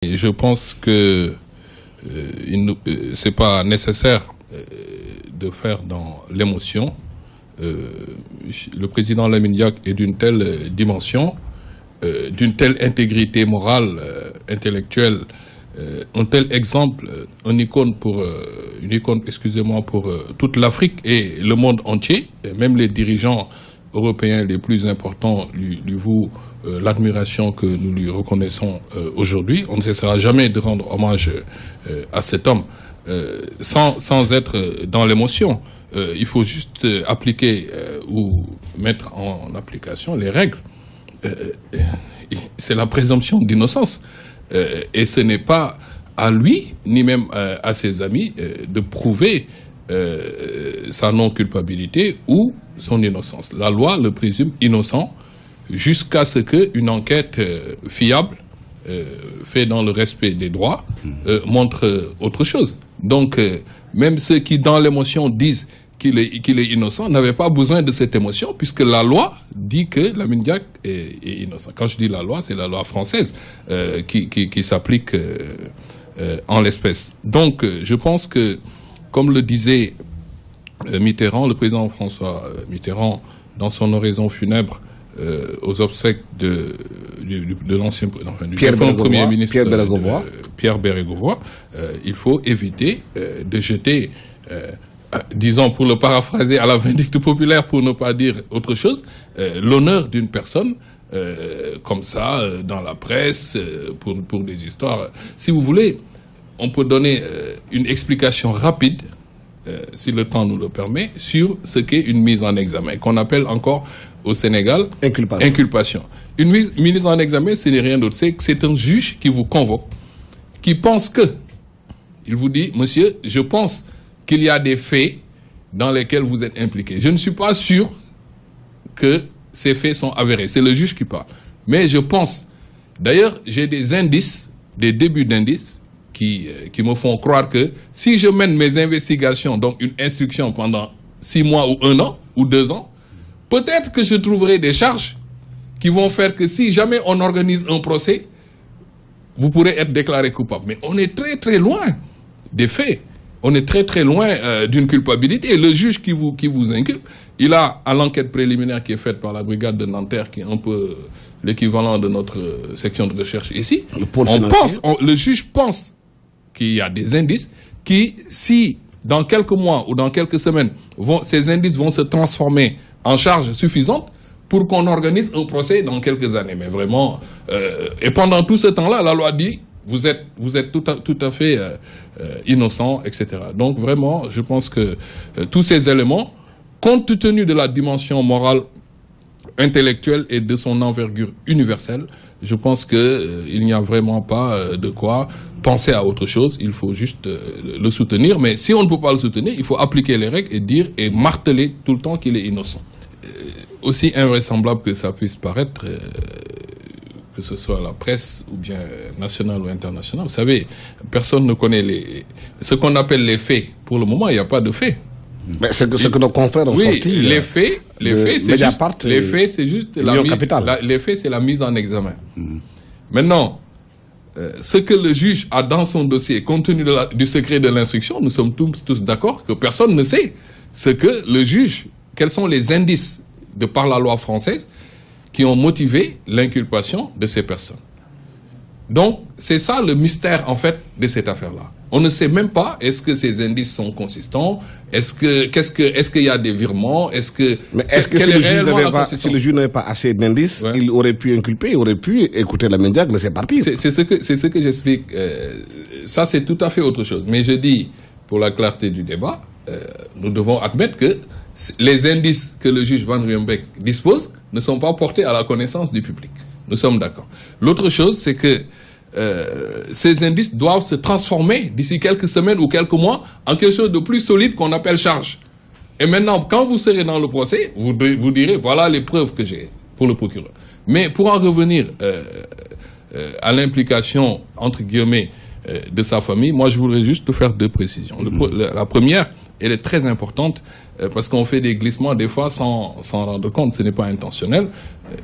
Et je pense que c'est pas nécessaire de faire dans l'émotion. Le président Lamine Diack est d'une telle dimension, d'une telle intégrité morale, intellectuelle, un tel exemple, une icône pour toute l'Afrique et le monde entier, et même les dirigeants européens les plus importants lui vouent l'admiration que nous lui reconnaissons aujourd'hui. On ne cessera jamais de rendre hommage à cet homme sans être dans l'émotion. Il faut juste appliquer ou mettre en application les règles. C'est la présomption d'innocence. Et ce n'est pas à lui, ni même à ses amis, de prouver sa non-culpabilité ou son innocence. La loi le présume innocent jusqu'à ce qu'une enquête fiable, faite dans le respect des droits, montre autre chose. Donc, même ceux qui, dans l'émotion, disent qu'il est innocent, n'avaient pas besoin de cette émotion, puisque la loi dit que Lamine Diack est innocent. Quand je dis la loi, c'est la loi française qui s'applique en l'espèce. Donc, je pense que, comme le disait Mitterrand, le président François Mitterrand, dans son oraison funèbre aux obsèques de l'ancien Premier ministre Pierre Bérégovoy, il faut éviter de jeter, disons pour le paraphraser à la vindicte populaire, pour ne pas dire autre chose, l'honneur d'une personne comme ça dans la presse pour des histoires. Si vous voulez, on peut donner une explication rapide, si le temps nous le permet, sur ce qu'est une mise en examen, qu'on appelle encore au Sénégal inculpation. Une mise en examen, ce n'est rien d'autre, c'est un juge qui vous convoque, qui pense que, il vous dit, monsieur, je pense qu'il y a des faits dans lesquels vous êtes impliqué. Je ne suis pas sûr que ces faits sont avérés. C'est le juge qui parle. Mais je pense, d'ailleurs, j'ai des indices, des débuts d'indices, qui me font croire que si je mène mes investigations, donc une instruction pendant 6 mois ou 1 an ou 2 ans, peut-être que je trouverai des charges qui vont faire que si jamais on organise un procès, vous pourrez être déclaré coupable. Mais on est très très loin des faits. On est très très loin d'une culpabilité. Et le juge qui vous inculpe, il a à l'enquête préliminaire qui est faite par la brigade de Nanterre, qui est un peu l'équivalent de notre section de recherche ici. Le juge pense qu'il y a des indices qui, si dans quelques mois ou dans quelques semaines, ces indices vont se transformer en charge suffisante pour qu'on organise un procès dans quelques années. Mais vraiment, et pendant tout ce temps-là, la loi dit, vous êtes tout à fait innocent, etc. Donc vraiment, je pense que tous ces éléments, compte tenu de la dimension morale, intellectuelle et de son envergure universelle, je pense qu'il n'y a vraiment pas de quoi penser à autre chose. Il faut juste le soutenir. Mais si on ne peut pas le soutenir, il faut appliquer les règles et dire et marteler tout le temps qu'il est innocent. Aussi invraisemblable que ça puisse paraître, que ce soit la presse ou bien nationale ou internationale, vous savez, personne ne connaît ce qu'on appelle les faits. Pour le moment, il n'y a pas de faits. Mais c'est ce que nos confrères ont sorti. Les faits, c'est juste les faits, c'est la mise en examen. Maintenant, ce que le juge a dans son dossier, compte tenu du secret de l'instruction, nous sommes tous d'accord que personne ne sait ce que le juge, quels sont les indices de par la loi française qui ont motivé l'inculpation de ces personnes. Donc, c'est ça le mystère, en fait, de cette affaire-là. On ne sait même pas, est-ce que ces indices sont consistants? Est-ce qu'il y a des virements? Mais est-ce que si le juge n'avait pas assez d'indices, il aurait pu inculper, il aurait pu écouter Lamine Diack, laisser partir? C'est ce que j'explique. Ça, c'est tout à fait autre chose. Mais je dis, pour la clarté du débat, nous devons admettre que les indices que le juge Van Ruymbeke dispose ne sont pas portés à la connaissance du public. Nous sommes d'accord. L'autre chose, c'est que ces indices doivent se transformer d'ici quelques semaines ou quelques mois en quelque chose de plus solide qu'on appelle charge. Et maintenant, quand vous serez dans le procès, vous direz, voilà les preuves que j'ai pour le procureur. Mais pour en revenir à l'implication, entre guillemets, de sa famille, moi je voudrais juste faire 2 précisions. La première, elle est très importante parce qu'on fait des glissements des fois sans rendre compte, ce n'est pas intentionnel.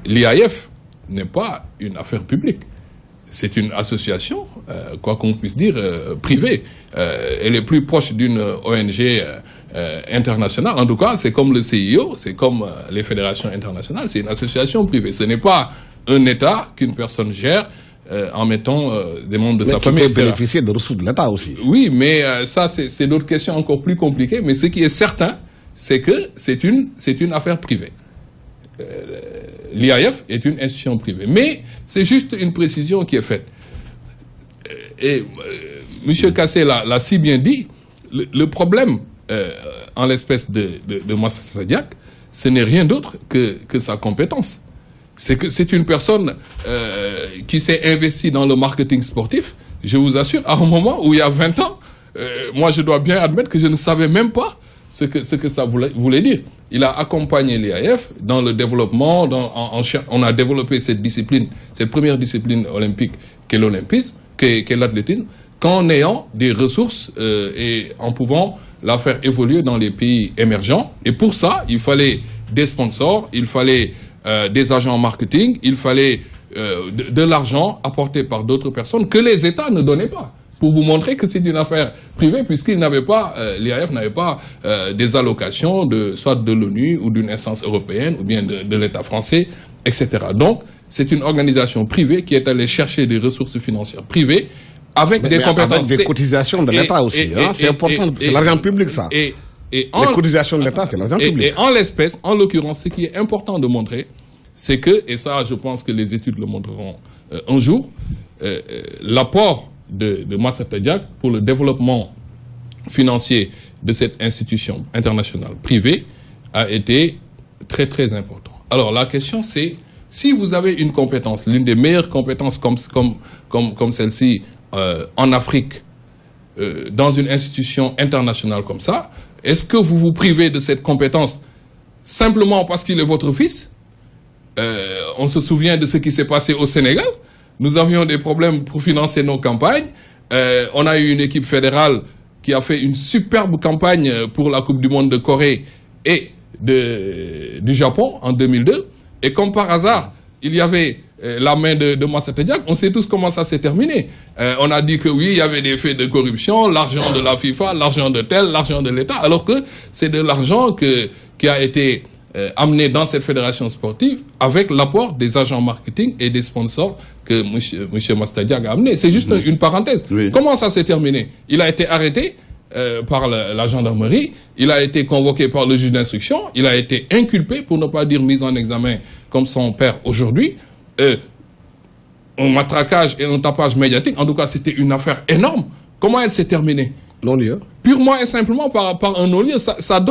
L'IAF n'est pas une affaire publique. c'est une association, quoi qu'on puisse dire, privée. Elle est plus proche d'une ONG internationale. En tout cas, c'est comme le CIO, c'est comme les fédérations internationales, c'est une association privée. Ce n'est pas un État qu'une personne gère en mettant des membres de sa famille. Mais qui peut bénéficier de ressources de l'État aussi. Oui, mais ça, c'est d'autres questions encore plus compliquées. Mais ce qui est certain, c'est que c'est une affaire privée. L'IAF est une institution privée. Mais c'est juste une précision qui est faite. Et M. Kassé l'a si bien dit, le problème, en l'espèce de Massata Diack, ce n'est rien d'autre que sa compétence. C'est que c'est une personne qui s'est investie dans le marketing sportif, je vous assure, à un moment où il y a 20 ans, moi je dois bien admettre que je ne savais même pas ce que ça voulait dire. Il a accompagné l'IAF dans le développement, on a développé cette discipline, cette première discipline olympique qu'est l'olympisme, qu'est l'athlétisme, qu'en ayant des ressources et en pouvant la faire évoluer dans les pays émergents. Et pour ça, il fallait des sponsors, il fallait des agents marketing, il fallait de l'argent apporté par d'autres personnes que les États ne donnaient pas. Pour vous montrer que c'est une affaire privée, puisqu'ils n'avaient pas, l'IAF n'avait pas des allocations soit de l'ONU ou d'une instance européenne ou bien de l'État français, etc. Donc, c'est une organisation privée qui est allée chercher des ressources financières privées avec des compétences. Avec des cotisations de l'État aussi, c'est important, c'est l'argent public ça. Les cotisations de l'État, c'est l'argent public. Et en l'espèce, en l'occurrence, ce qui est important de montrer, c'est que, et ça je pense que les études le montreront un jour, l'apport de Massata Diack pour le développement financier de cette institution internationale privée a été très très important. Alors la question c'est, si vous avez une compétence, l'une des meilleures compétences comme celle-ci en Afrique, dans une institution internationale comme ça, est-ce que vous vous privez de cette compétence simplement parce qu'il est votre fils? On se souvient de ce qui s'est passé au Sénégal. Nous avions des problèmes pour financer nos campagnes. On a eu une équipe fédérale qui a fait une superbe campagne pour la Coupe du Monde de Corée et du Japon en 2002. Et comme par hasard, il y avait la main de Massata Diack. On sait tous comment ça s'est terminé. On a dit que oui, il y avait des faits de corruption, l'argent de la FIFA, l'argent de tel, l'argent de l'État, alors que c'est de l'argent qui a été amené dans cette fédération sportive avec l'apport des agents marketing et des sponsors que M. Massata Diack a amené. C'est juste une parenthèse. Oui. Comment ça s'est terminé? Il a été arrêté par la gendarmerie, il a été convoqué par le juge d'instruction, il a été inculpé, pour ne pas dire mis en examen comme son père aujourd'hui. Un matraquage et un tapage médiatique, en tout cas c'était une affaire énorme. Comment elle s'est terminée? Non-lieu. Purement et simplement par un non-lieu. Ça